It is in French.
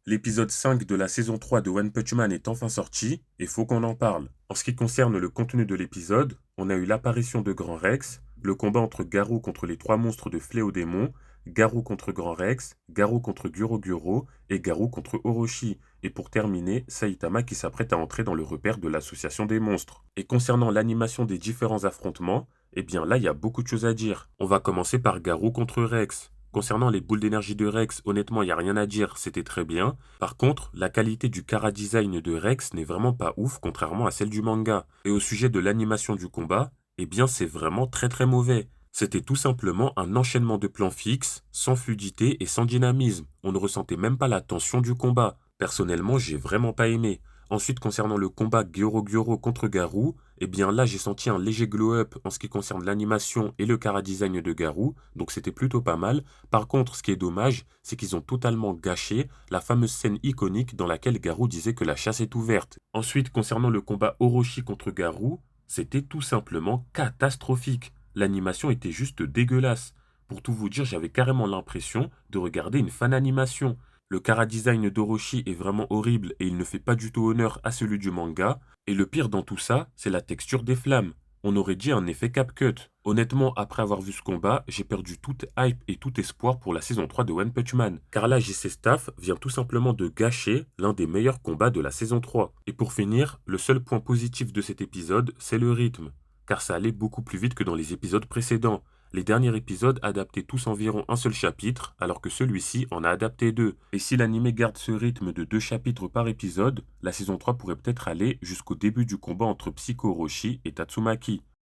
L'épisode 5 de la saison 3 de One Punch Man est enfin sorti, et faut qu'on en parle. En ce qui concerne le contenu de l'épisode, on a eu l'apparition de Grand Rex, le combat entre Garou contre les trois monstres de Fléau-Démon, Garou contre Grand Rex, Garou contre Guro et Garou contre Orochi, et pour terminer, Saitama qui s'apprête à entrer dans le repère de l'association des monstres. Et concernant l'animation des différents affrontements, eh bien là il y a beaucoup de choses à dire. On va commencer par Garou contre Rex. Concernant les boules d'énergie de Rex, honnêtement, il n'y a rien à dire, c'était très bien. Par contre, la qualité du chara-design de Rex n'est vraiment pas ouf, contrairement à celle du manga. Et au sujet de l'animation du combat, eh bien c'est vraiment très très mauvais. C'était tout simplement un enchaînement de plans fixes, sans fluidité et sans dynamisme. On ne ressentait même pas la tension du combat. Personnellement, j'ai vraiment pas aimé. Ensuite, concernant le combat Gyoro contre Garou, eh bien là j'ai senti un léger glow-up en ce qui concerne l'animation et le chara-design de Garou, donc c'était plutôt pas mal. Par contre, ce qui est dommage, c'est qu'ils ont totalement gâché la fameuse scène iconique dans laquelle Garou disait que la chasse est ouverte. Ensuite, concernant le combat Orochi contre Garou, c'était tout simplement catastrophique. L'animation était juste dégueulasse. Pour tout vous dire, j'avais carrément l'impression de regarder une fan animation. Le chara-design d'Orochi est vraiment horrible et il ne fait pas du tout honneur à celui du manga. Et le pire dans tout ça, c'est la texture des flammes. On aurait dit un effet CapCut. Honnêtement, après avoir vu ce combat, j'ai perdu toute hype et tout espoir pour la saison 3 de One Punch Man. Car là, JC Staff vient tout simplement de gâcher l'un des meilleurs combats de la saison 3. Et pour finir, le seul point positif de cet épisode, c'est le rythme. Car ça allait beaucoup plus vite que dans les épisodes précédents. Les derniers épisodes adaptaient tous environ un seul chapitre, alors que celui-ci en a adapté deux. Et si l'anime garde ce rythme de 2 chapitres par épisode, la saison 3 pourrait peut-être aller jusqu'au début du combat entre Psycho Orochi et Tatsumaki.